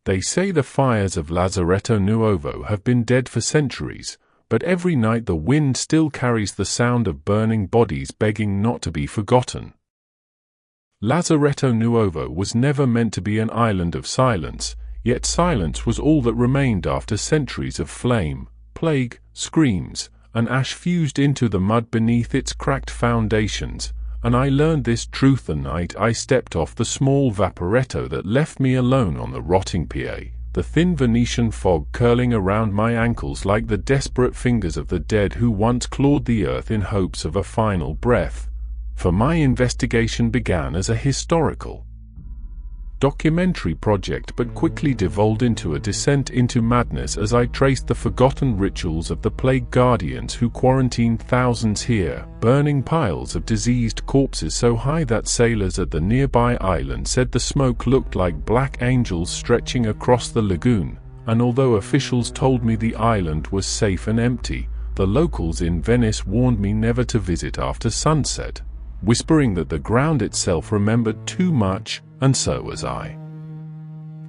They say the fires of Lazzaretto Nuovo have been dead for centuries, but every night the wind still carries the sound of burning bodies begging not to be forgotten. Lazzaretto Nuovo was never meant to be an island of silence, yet silence was all that remained after centuries of flame, plague, screams, and ash fused into the mud beneath its cracked foundations, and I learned this truth the night I stepped off the small vaporetto that left me alone on the rotting pier, the thin Venetian fog curling around my ankles like the desperate fingers of the dead who once clawed the earth in hopes of a final breath. For my investigation began as a historical documentary project but quickly devolved into a descent into madness as I traced the forgotten rituals of the plague guardians who quarantined thousands here, burning piles of diseased corpses so high that sailors at the nearby island said the smoke looked like black angels stretching across the lagoon, and although officials told me the island was safe and empty, the locals in Venice warned me never to visit after sunset, whispering that the ground itself remembered too much, and so as I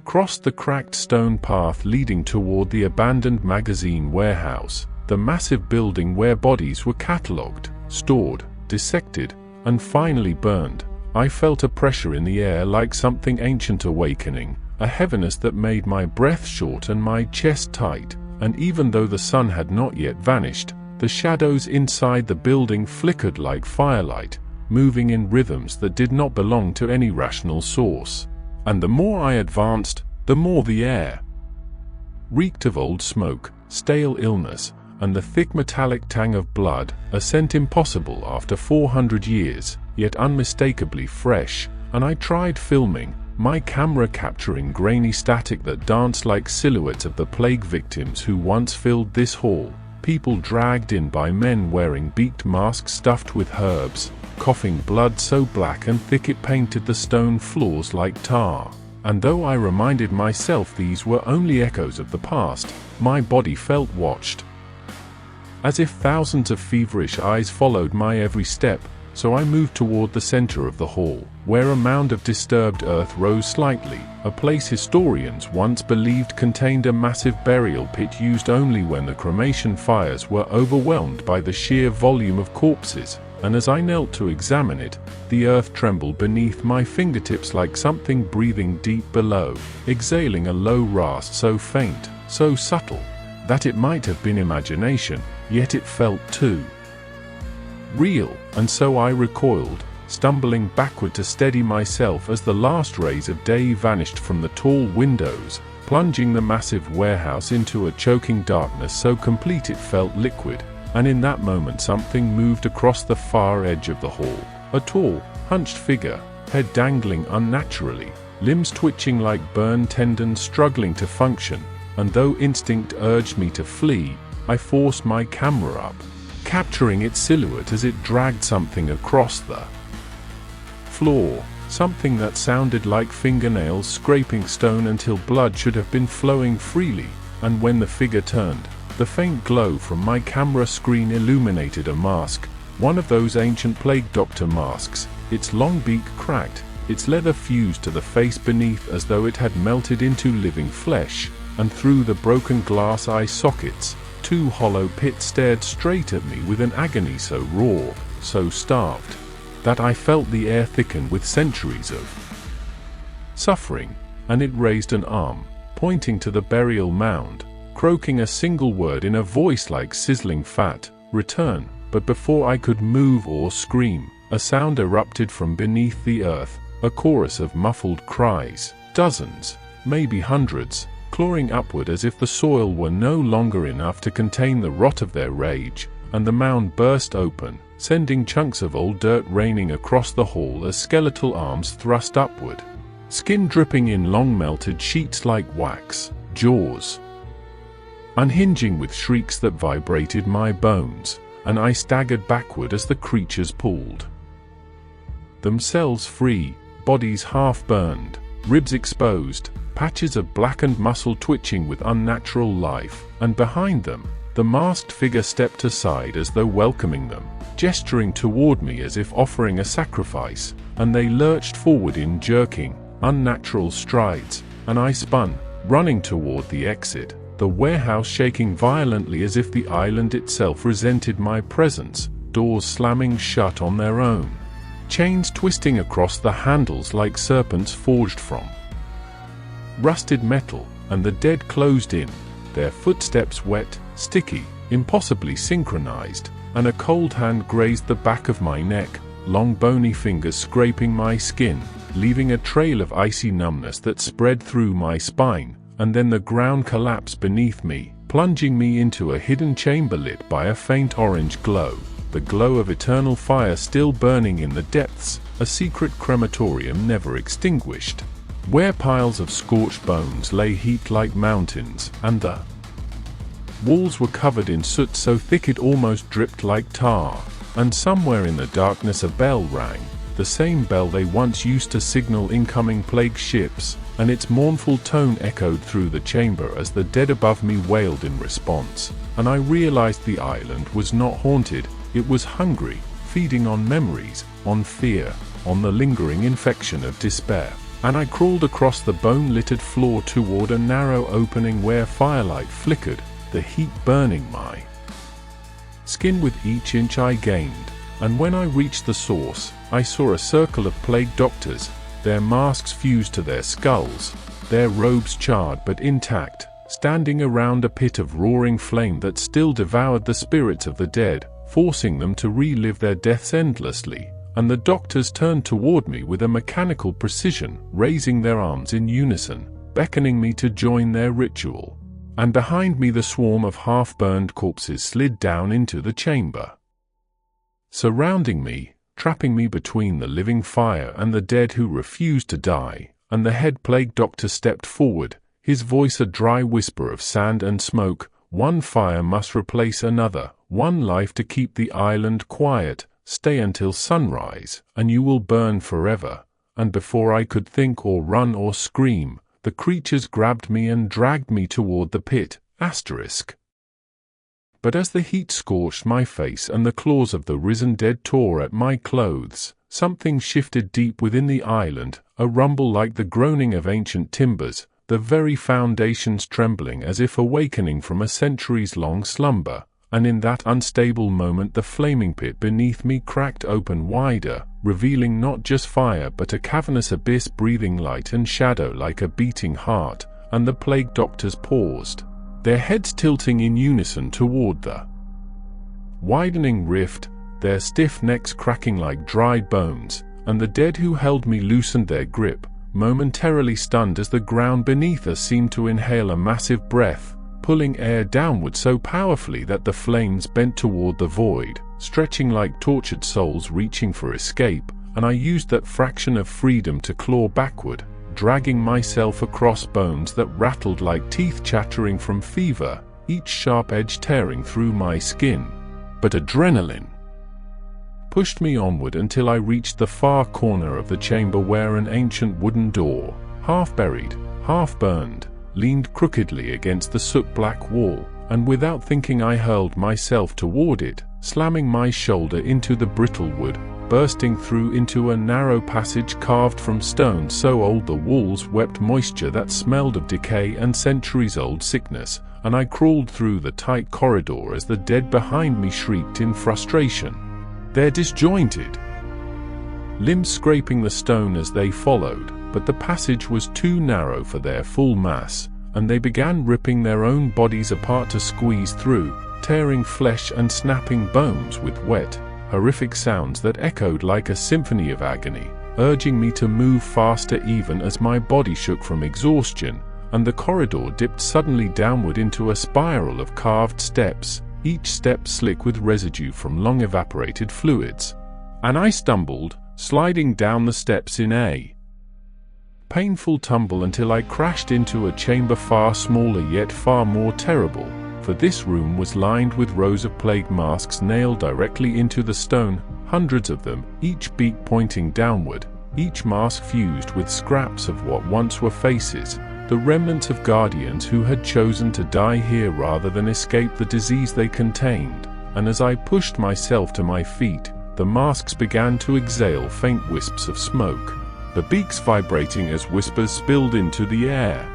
crossed the cracked stone path leading toward the abandoned magazine warehouse, the massive building where bodies were catalogued, stored, dissected, and finally burned, I felt a pressure in the air like something ancient awakening, a heaviness that made my breath short and my chest tight, and even though the sun had not yet vanished, the shadows inside the building flickered like firelight, moving in rhythms that did not belong to any rational source. And the more I advanced, the more the air reeked of old smoke, stale illness, and the thick metallic tang of blood, a scent impossible after 400 years, yet unmistakably fresh, and I tried filming, my camera capturing grainy static that danced like silhouettes of the plague victims who once filled this hall, people dragged in by men wearing beaked masks stuffed with herbs, coughing blood so black and thick it painted the stone floors like tar. And though I reminded myself these were only echoes of the past, my body felt watched, as if thousands of feverish eyes followed my every step, so I moved toward the center of the hall, where a mound of disturbed earth rose slightly, a place historians once believed contained a massive burial pit used only when the cremation fires were overwhelmed by the sheer volume of corpses. And as I knelt to examine it, the earth trembled beneath my fingertips like something breathing deep below, exhaling a low rasp so faint, so subtle, that it might have been imagination, yet it felt too real, and so I recoiled, stumbling backward to steady myself as the last rays of day vanished from the tall windows, plunging the massive warehouse into a choking darkness so complete it felt liquid. And in that moment something moved across the far edge of the hall, a tall, hunched figure, head dangling unnaturally, limbs twitching like burned tendons struggling to function, and though instinct urged me to flee, I forced my camera up, capturing its silhouette as it dragged something across the floor, something that sounded like fingernails scraping stone until blood should have been flowing freely, and when the figure turned, the faint glow from my camera screen illuminated a mask, one of those ancient plaguedoctor masks, its long beak cracked, its leather fused to the face beneath as though it had melted into living flesh, and through the broken glass eye sockets, two hollow pits stared straight at me with an agony so raw, so starved, that I felt the air thicken with centuries of suffering, and it raised an arm, pointing to the burial mound, croaking a single word in a voice like sizzling fat, "Return," but before I could move or scream, a sound erupted from beneath the earth, a chorus of muffled cries, dozens, maybe hundreds, clawing upward as if the soil were no longer enough to contain the rot of their rage, and the mound burst open, sending chunks of old dirt raining across the hall as skeletal arms thrust upward, skin dripping in long melted sheets like wax, jaws unhinging with shrieks that vibrated my bones, and I staggered backward as the creatures pulled themselves free, bodies half burned, ribs exposed, patches of blackened muscle twitching with unnatural life, and behind them, the masked figure stepped aside as though welcoming them, gesturing toward me as if offering a sacrifice, and they lurched forward in jerking, unnatural strides, and I spun, running toward the exit, the warehouse shaking violently as if the island itself resented my presence, doors slamming shut on their own, chains twisting across the handles like serpents forged from rusted metal, and the dead closed in, their footsteps wet, sticky, impossibly synchronized, and a cold hand grazed the back of my neck, long bony fingers scraping my skin, leaving a trail of icy numbness that spread through my spine, and then the ground collapsed beneath me, plunging me into a hidden chamber lit by a faint orange glow, the glow of eternal fire still burning in the depths, a secret crematorium never extinguished, where piles of scorched bones lay heaped like mountains, and the walls were covered in soot so thick it almost dripped like tar, and somewhere in the darkness a bell rang, the same bell they once used to signal incoming plague ships, and its mournful tone echoed through the chamber as the dead above me wailed in response, and I realized the island was not haunted, it was hungry, feeding on memories, on fear, on the lingering infection of despair. And I crawled across the bone-littered floor toward a narrow opening where firelight flickered, the heat burning my skin with each inch I gained, and when I reached the source, I saw a circle of plague doctors, their masks fused to their skulls, their robes charred but intact, standing around a pit of roaring flame that still devoured the spirits of the dead, forcing them to relive their deaths endlessly, and the doctors turned toward me with a mechanical precision, raising their arms in unison, beckoning me to join their ritual. And behind me the swarm of half-burned corpses slid down into the chamber, surrounding me, trapping me between the living fire and the dead who refused to die, and the head plague doctor stepped forward, his voice a dry whisper of sand and smoke, one fire must replace another, one life to keep the island quiet, stay until sunrise, and you will burn forever. And before I could think or run or scream, the creatures grabbed me and dragged me toward the pit, But as the heat scorched my face and the claws of the risen dead tore at my clothes, something shifted deep within the island, a rumble like the groaning of ancient timbers, the very foundations trembling as if awakening from a centuries-long slumber, and in that unstable moment the flaming pit beneath me cracked open wider, revealing not just fire but a cavernous abyss breathing light and shadow like a beating heart, and the plague doctors paused, their heads tilting in unison toward the widening rift, their stiff necks cracking like dried bones, and the dead who held me loosened their grip, momentarily stunned as the ground beneath us seemed to inhale a massive breath, pulling air downward so powerfully that the flames bent toward the void, stretching like tortured souls reaching for escape, and I used that fraction of freedom to claw backward, dragging myself across bones that rattled like teeth chattering from fever, each sharp edge tearing through my skin. But adrenaline pushed me onward until I reached the far corner of the chamber where an ancient wooden door, half buried, half burned, leaned crookedly against the soot-black wall, and without thinking I hurled myself toward it, slamming my shoulder into the brittle wood, bursting through into a narrow passage carved from stone so old the walls wept moisture that smelled of decay and centuries-old sickness, and I crawled through the tight corridor as the dead behind me shrieked in frustration, their disjointed limbs scraping the stone as they followed. But the passage was too narrow for their full mass, and they began ripping their own bodies apart to squeeze through, tearing flesh and snapping bones with wet, horrific sounds that echoed like a symphony of agony, urging me to move faster even as my body shook from exhaustion, and the corridor dipped suddenly downward into a spiral of carved steps, each step slick with residue from long evaporated fluids. And I stumbled, sliding down the steps in a painful tumble until I crashed into a chamber far smaller yet far more terrible, for this room was lined with rows of plague masks nailed directly into the stone, hundreds of them, each beak pointing downward, each mask fused with scraps of what once were faces, the remnants of guardians who had chosen to die here rather than escape the disease they contained, and as I pushed myself to my feet, the masks began to exhale faint wisps of smoke, the beaks vibrating as whispers spilled into the air.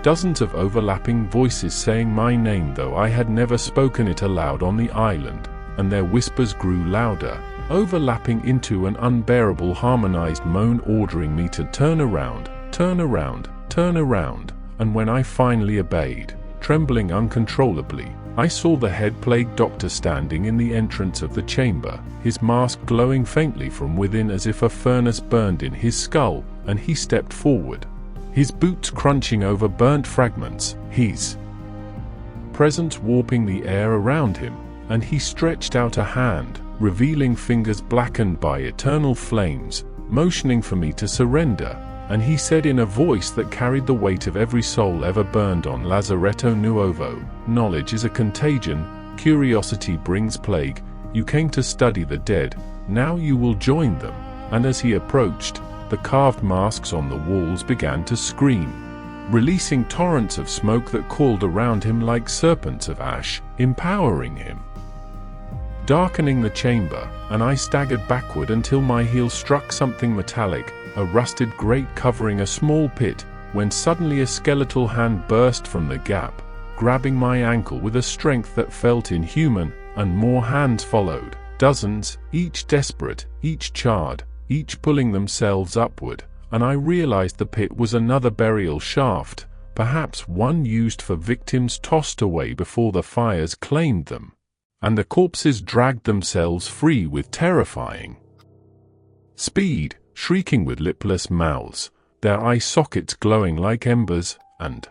Dozens of overlapping voices saying my name, though I had never spoken it aloud on the island, and their whispers grew louder, overlapping into an unbearable harmonized moan ordering me to turn around, turn around, turn around, and when I finally obeyed, trembling uncontrollably, I saw the head plague doctor standing in the entrance of the chamber, his mask glowing faintly from within as if a furnace burned in his skull, and he stepped forward, his boots crunching over burnt fragments, his presence warping the air around him, and he stretched out a hand, revealing fingers blackened by eternal flames, motioning for me to surrender, and he said in a voice that carried the weight of every soul ever burned on Lazzaretto Nuovo, "Knowledge is a contagion, curiosity brings plague, you came to study the dead, now you will join them," and as he approached, the carved masks on the walls began to scream, releasing torrents of smoke that coiled around him like serpents of ash, empowering him, darkening the chamber, and I staggered backward until my heel struck something metallic, a rusted grate covering a small pit, when suddenly a skeletal hand burst from the gap, grabbing my ankle with a strength that felt inhuman, and more hands followed, dozens, each desperate, each charred, each pulling themselves upward, and I realized the pit was another burial shaft, perhaps one used for victims tossed away before the fires claimed them, and the corpses dragged themselves free with terrifying speed, shrieking with lipless mouths, their eye sockets glowing like embers, and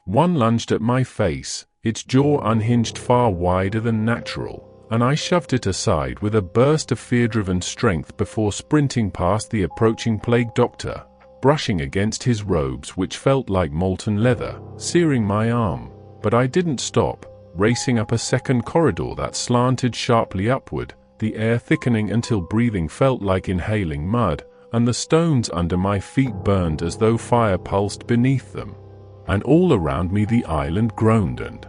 one lunged at my face, its jaw unhinged far wider than natural, and I shoved it aside with a burst of fear-driven strength before sprinting past the approaching plague doctor, brushing against his robes which felt like molten leather, searing my arm. But I didn't stop, racing up a second corridor that slanted sharply upward, the air thickening until breathing felt like inhaling mud, and the stones under my feet burned as though fire pulsed beneath them. And all around me the island groaned and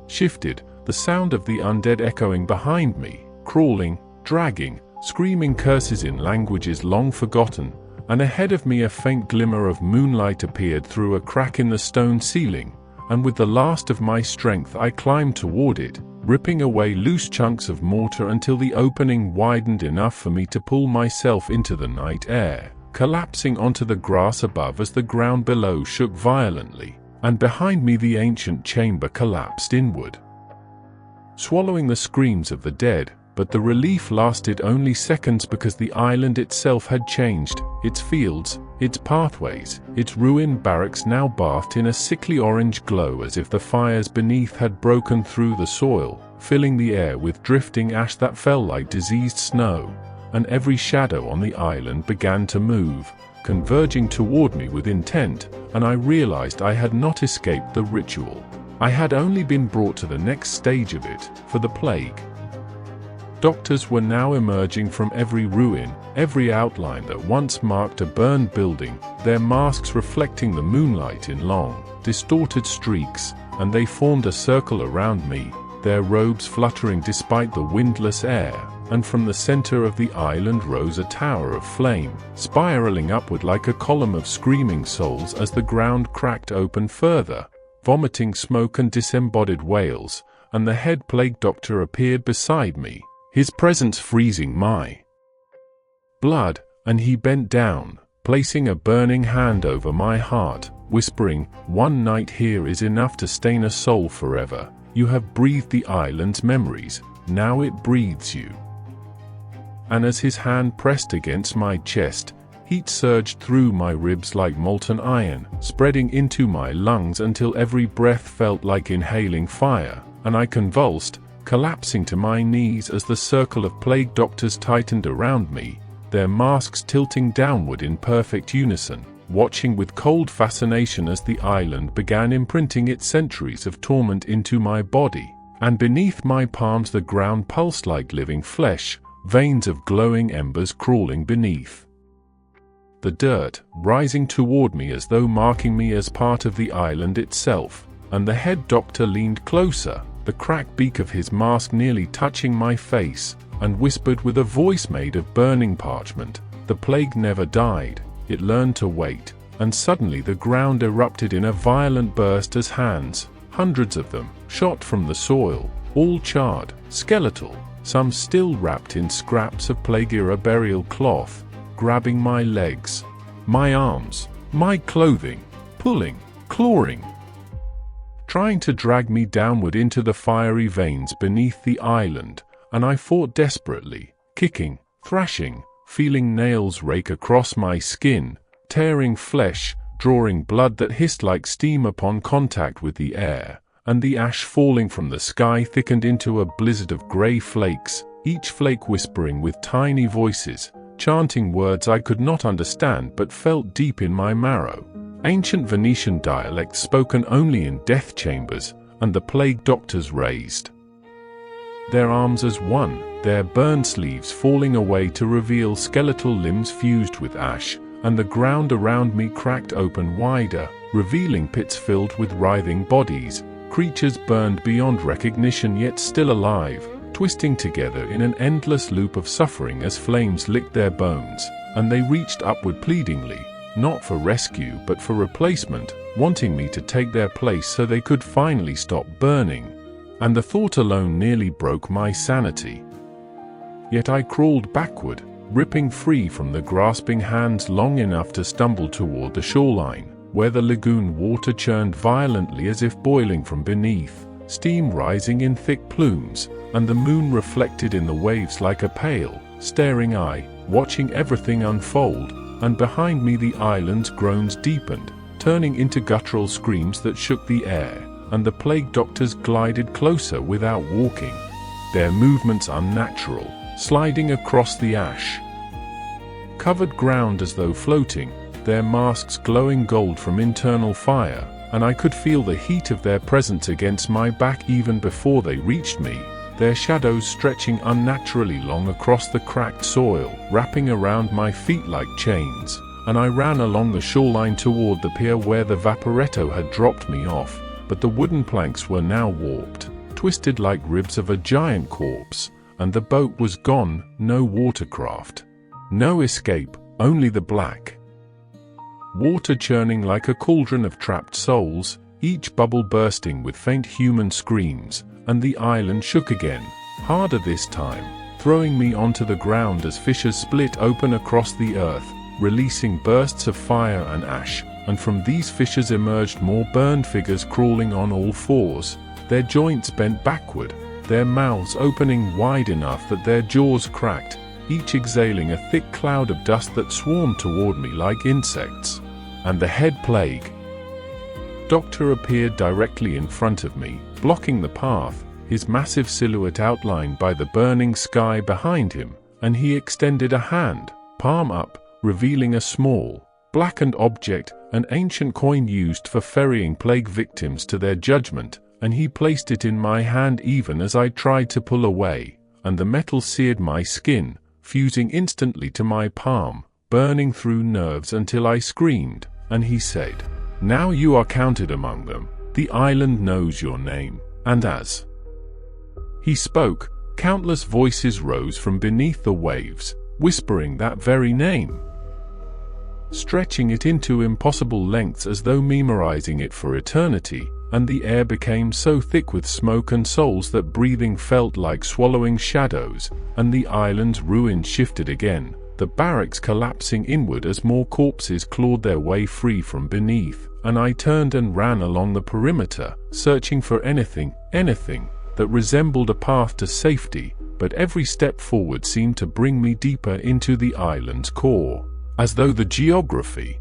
shifted, the sound of the undead echoing behind me, crawling, dragging, screaming curses in languages long forgotten, and ahead of me a faint glimmer of moonlight appeared through a crack in the stone ceiling, and with the last of my strength I climbed toward it, ripping away loose chunks of mortar until the opening widened enough for me to pull myself into the night air, collapsing onto the grass above as the ground below shook violently, and behind me the ancient chamber collapsed inward, swallowing the screams of the dead. But the relief lasted only seconds because the island itself had changed, its fields, its pathways, its ruined barracks now bathed in a sickly orange glow as if the fires beneath had broken through the soil, filling the air with drifting ash that fell like diseased snow, and every shadow on the island began to move, converging toward me with intent, and I realized I had not escaped the ritual. I had only been brought to the next stage of it, for the plague doctors were now emerging from every ruin, every outline that once marked a burned building, their masks reflecting the moonlight in long, distorted streaks, and they formed a circle around me, their robes fluttering despite the windless air, and from the center of the island rose a tower of flame, spiraling upward like a column of screaming souls as the ground cracked open further, vomiting smoke and disembodied wails, and the head plague doctor appeared beside me, his presence freezing my blood, and he bent down, placing a burning hand over my heart, whispering, "One night here is enough to stain a soul forever. You have breathed the island's memories, now it breathes you." And as his hand pressed against my chest, heat surged through my ribs like molten iron, spreading into my lungs until every breath felt like inhaling fire, and I convulsed, collapsing to my knees as the circle of plague doctors tightened around me, their masks tilting downward in perfect unison, watching with cold fascination as the island began imprinting its centuries of torment into my body, and beneath my palms the ground pulsed like living flesh, veins of glowing embers crawling beneath the dirt, rising toward me as though marking me as part of the island itself, and the head doctor leaned closer, the cracked beak of his mask nearly touching my face, and whispered with a voice made of burning parchment, "The plague never died, it learned to wait, and suddenly the ground erupted in a violent burst as hands, hundreds of them, shot from the soil, all charred, skeletal, some still wrapped in scraps of plague-era burial cloth, grabbing my legs, my arms, my clothing, pulling, clawing, trying to drag me downward into the fiery veins beneath the island, and I fought desperately, kicking, thrashing, feeling nails rake across my skin, tearing flesh, drawing blood that hissed like steam upon contact with the air, and the ash falling from the sky thickened into a blizzard of grey flakes, each flake whispering with tiny voices, chanting words I could not understand but felt deep in my marrow. Ancient Venetian dialect spoken only in death chambers, and the plague doctors raised their arms as one, their burned sleeves falling away to reveal skeletal limbs fused with ash, and the ground around me cracked open wider, revealing pits filled with writhing bodies, creatures burned beyond recognition yet still alive, twisting together in an endless loop of suffering as flames licked their bones, and they reached upward pleadingly, not for rescue but for replacement, wanting me to take their place so they could finally stop burning. And the thought alone nearly broke my sanity. Yet I crawled backward, ripping free from the grasping hands long enough to stumble toward the shoreline, where the lagoon water churned violently as if boiling from beneath, steam rising in thick plumes, and the moon reflected in the waves like a pale, staring eye, watching everything unfold, and behind me the island's groans deepened, turning into guttural screams that shook the air, and the plague doctors glided closer without walking, their movements unnatural, sliding across the ash covered ground as though floating, their masks glowing gold from internal fire, and I could feel the heat of their presence against my back even before they reached me, their shadows stretching unnaturally long across the cracked soil, wrapping around my feet like chains, and I ran along the shoreline toward the pier where the vaporetto had dropped me off, but the wooden planks were now warped, twisted like ribs of a giant corpse, and the boat was gone, no watercraft. No escape, only the black water churning like a cauldron of trapped souls, each bubble bursting with faint human screams, and the island shook again, harder this time, throwing me onto the ground as fissures split open across the earth, releasing bursts of fire and ash, and from these fissures emerged more burned figures crawling on all fours, their joints bent backward, their mouths opening wide enough that their jaws cracked, each exhaling a thick cloud of dust that swarmed toward me like insects. And the head plague doctor appeared directly in front of me, blocking the path, his massive silhouette outlined by the burning sky behind him, and he extended a hand, palm up, revealing a small, blackened object, an ancient coin used for ferrying plague victims to their judgment, and he placed it in my hand even as I tried to pull away, and the metal seared my skin, fusing instantly to my palm, burning through nerves until I screamed, and he said, "Now you are counted among them, the island knows your name," and as he spoke, countless voices rose from beneath the waves, whispering that very name, stretching it into impossible lengths as though memorizing it for eternity, and the air became so thick with smoke and souls that breathing felt like swallowing shadows, and the island's ruins shifted again, the barracks collapsing inward as more corpses clawed their way free from beneath, and I turned and ran along the perimeter, searching for anything that resembled a path to safety, but every step forward seemed to bring me deeper into the island's core, as though the geography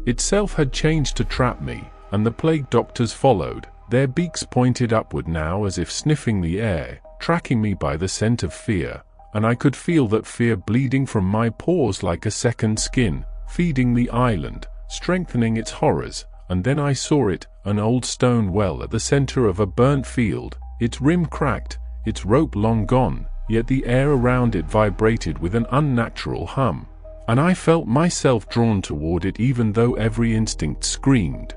itself had changed to trap me, and the plague doctors followed, their beaks pointed upward now as if sniffing the air, tracking me by the scent of fear, and I could feel that fear bleeding from my pores like a second skin, feeding the island, strengthening its horrors, and then I saw it, an old stone well at the center of a burnt field, its rim cracked, its rope long gone, yet the air around it vibrated with an unnatural hum, and I felt myself drawn toward it even though every instinct screamed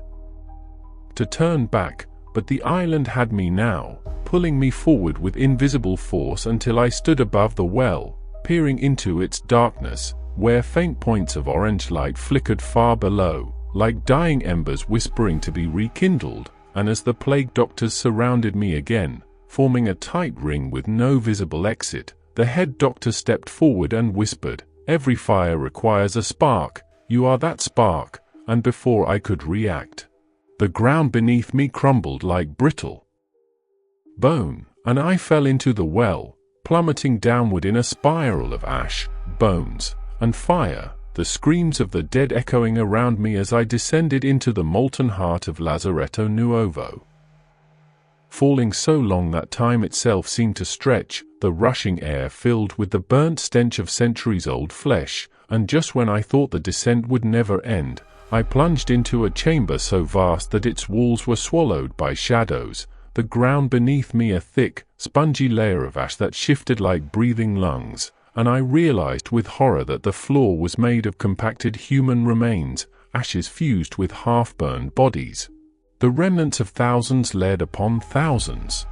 to turn back, but the island had me now, pulling me forward with invisible force until I stood above the well, peering into its darkness, where faint points of orange light flickered far below, like dying embers whispering to be rekindled, and as the plague doctors surrounded me again, forming a tight ring with no visible exit, the head doctor stepped forward and whispered, "Every fire requires a spark, you are that spark," and before I could react, the ground beneath me crumbled like brittle bone, and I fell into the well, plummeting downward in a spiral of ash, bones, and fire, the screams of the dead echoing around me as I descended into the molten heart of Lazzaretto Nuovo. Falling so long that time itself seemed to stretch, the rushing air filled with the burnt stench of centuries-old flesh, and just when I thought the descent would never end, I plunged into a chamber so vast that its walls were swallowed by shadows, the ground beneath me a thick, spongy layer of ash that shifted like breathing lungs, and I realized with horror that the floor was made of compacted human remains, ashes fused with half-burned bodies. The remnants of thousands laid upon thousands,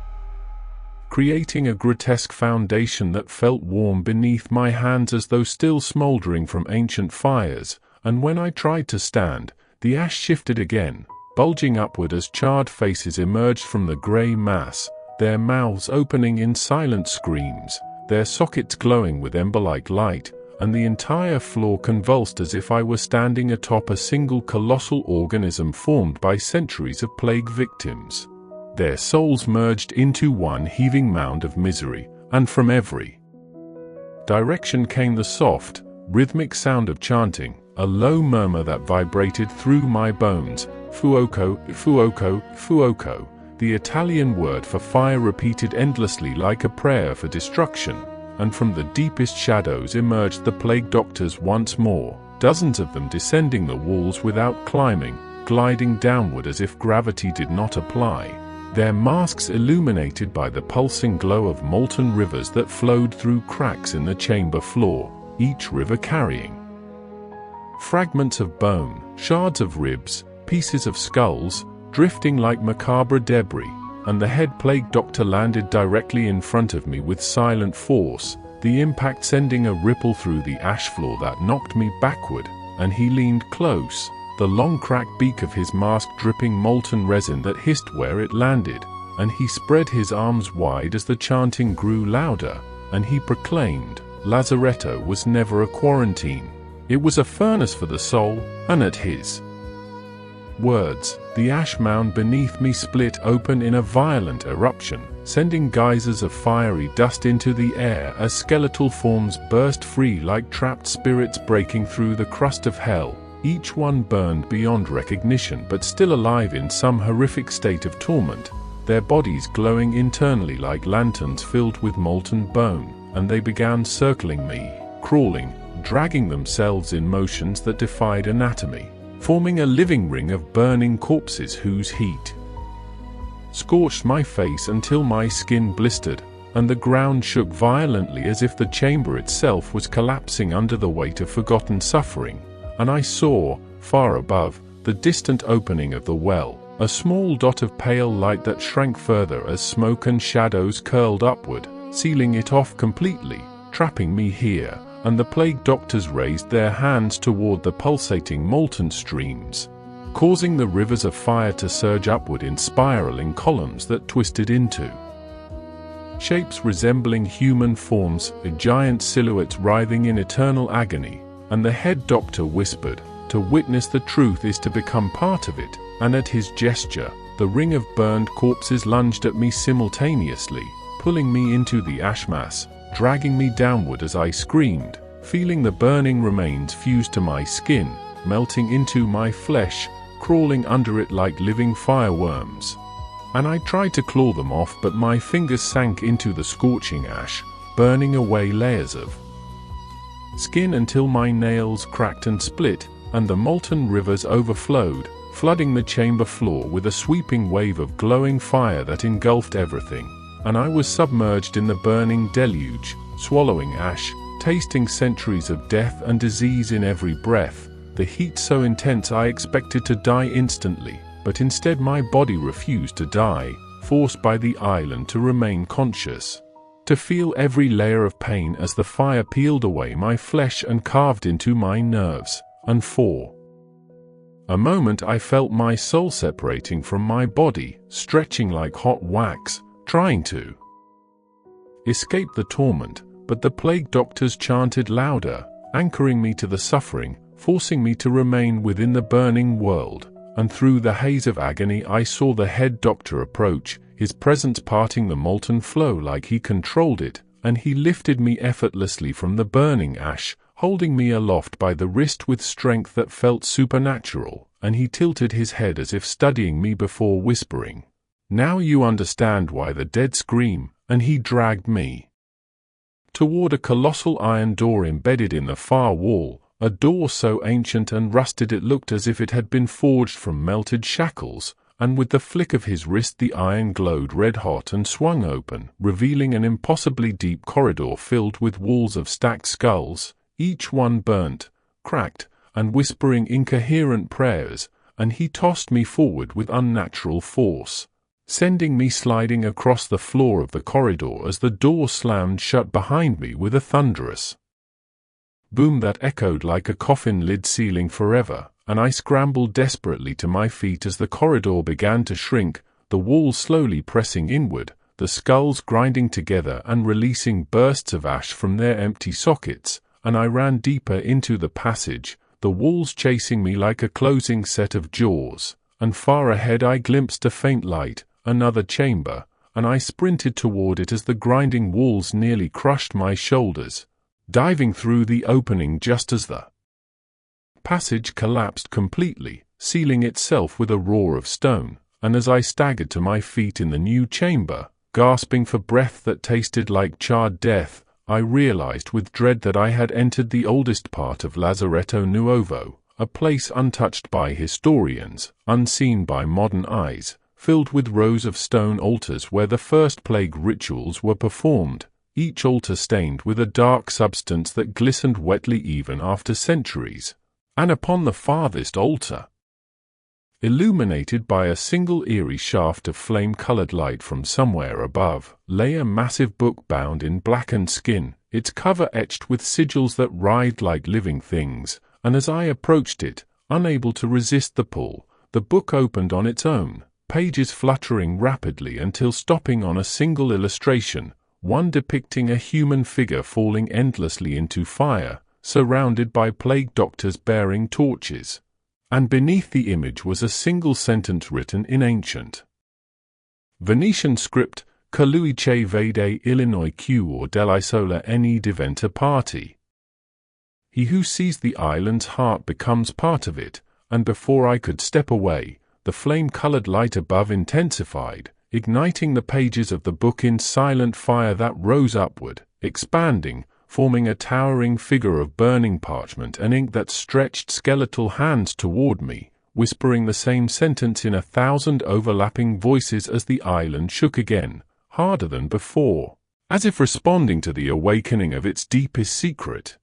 creating a grotesque foundation that felt warm beneath my hands as though still smoldering from ancient fires, and when I tried to stand, the ash shifted again, bulging upward as charred faces emerged from the grey mass, their mouths opening in silent screams, their sockets glowing with ember-like light, and the entire floor convulsed as if I were standing atop a single colossal organism formed by centuries of plague victims. Their souls merged into one heaving mound of misery, and from every direction came the soft, rhythmic sound of chanting, a low murmur that vibrated through my bones, fuoco, fuoco, fuoco, the Italian word for fire repeated endlessly like a prayer for destruction. And from the deepest shadows emerged the plague doctors once more, dozens of them descending the walls without climbing, gliding downward as if gravity did not apply, their masks illuminated by the pulsing glow of molten rivers that flowed through cracks in the chamber floor, each river carrying fragments of bone, shards of ribs, pieces of skulls, drifting like macabre debris. And the head plague doctor landed directly in front of me with silent force, the impact sending a ripple through the ash floor that knocked me backward, and he leaned close, the long cracked beak of his mask dripping molten resin that hissed where it landed, and he spread his arms wide as the chanting grew louder, and he proclaimed, Lazzaretto was never a quarantine. It was a furnace for the soul, and at his words, the ash mound beneath me split open in a violent eruption, sending geysers of fiery dust into the air as skeletal forms burst free like trapped spirits breaking through the crust of hell, each one burned beyond recognition but still alive in some horrific state of torment, their bodies glowing internally like lanterns filled with molten bone, and they began circling me, crawling, dragging themselves in motions that defied anatomy, forming a living ring of burning corpses whose heat scorched my face until my skin blistered, and the ground shook violently as if the chamber itself was collapsing under the weight of forgotten suffering, and I saw, far above, the distant opening of the well, a small dot of pale light that shrank further as smoke and shadows curled upward, sealing it off completely, trapping me here. And the plague doctors raised their hands toward the pulsating molten streams, causing the rivers of fire to surge upward in spiraling columns that twisted into shapes resembling human forms, giant silhouettes writhing in eternal agony, and the head doctor whispered, "To witness the truth is to become part of it," and at his gesture, the ring of burned corpses lunged at me simultaneously, pulling me into the ash mass, dragging me downward as I screamed, feeling the burning remains fuse to my skin, melting into my flesh, crawling under it like living fireworms. And I tried to claw them off, but my fingers sank into the scorching ash, burning away layers of skin until my nails cracked and split, and the molten rivers overflowed, flooding the chamber floor with a sweeping wave of glowing fire that engulfed everything. And I was submerged in the burning deluge, swallowing ash, tasting centuries of death and disease in every breath, the heat so intense I expected to die instantly, but instead my body refused to die, forced by the island to remain conscious. to feel every layer of pain as the fire peeled away my flesh and carved into my nerves, and for a moment I felt my soul separating from my body, stretching like hot wax, trying to escape the torment, but the plague doctors chanted louder, anchoring me to the suffering, forcing me to remain within the burning world, and through the haze of agony I saw the head doctor approach, his presence parting the molten flow like he controlled it, and he lifted me effortlessly from the burning ash, holding me aloft by the wrist with strength that felt supernatural, and he tilted his head as if studying me before whispering, "Now you understand why the dead scream," and he dragged me toward a colossal iron door embedded in the far wall, a door so ancient and rusted it looked as if it had been forged from melted shackles, and with the flick of his wrist the iron glowed red-hot and swung open, revealing an impossibly deep corridor filled with walls of stacked skulls, each one burnt, cracked, and whispering incoherent prayers, and he tossed me forward with unnatural force, sending me sliding across the floor of the corridor as the door slammed shut behind me with a thunderous boom that echoed like a coffin lid sealing forever, and I scrambled desperately to my feet as the corridor began to shrink, the walls slowly pressing inward, the skulls grinding together and releasing bursts of ash from their empty sockets, and I ran deeper into the passage, the walls chasing me like a closing set of jaws, and far ahead I glimpsed a faint light, another chamber, and I sprinted toward it as the grinding walls nearly crushed my shoulders, diving through the opening just as the passage collapsed completely, sealing itself with a roar of stone, and as I staggered to my feet in the new chamber, gasping for breath that tasted like charred death, I realized with dread that I had entered the oldest part of Lazzaretto Nuovo, a place untouched by historians, unseen by modern eyes, filled with rows of stone altars where the first plague rituals were performed, each altar stained with a dark substance that glistened wetly even after centuries, and upon the farthest altar, illuminated by a single eerie shaft of flame-colored light from somewhere above, lay a massive book bound in blackened skin, its cover etched with sigils that writhed like living things, and as I approached it, unable to resist the pull, the book opened on its own, pages fluttering rapidly until stopping on a single illustration, one depicting a human figure falling endlessly into fire, surrounded by plague doctors bearing torches. And beneath the image was a single sentence written in ancient Venetian script, "Colui che vede Illinois or dell'isola ne diventa parti." He who sees the island's heart becomes part of it, and before I could step away, the flame-colored light above intensified, igniting the pages of the book in silent fire that rose upward, expanding, forming a towering figure of burning parchment and ink that stretched skeletal hands toward me, whispering the same sentence in 1,000 overlapping voices as the island shook again, harder than before, as if responding to the awakening of its deepest secret.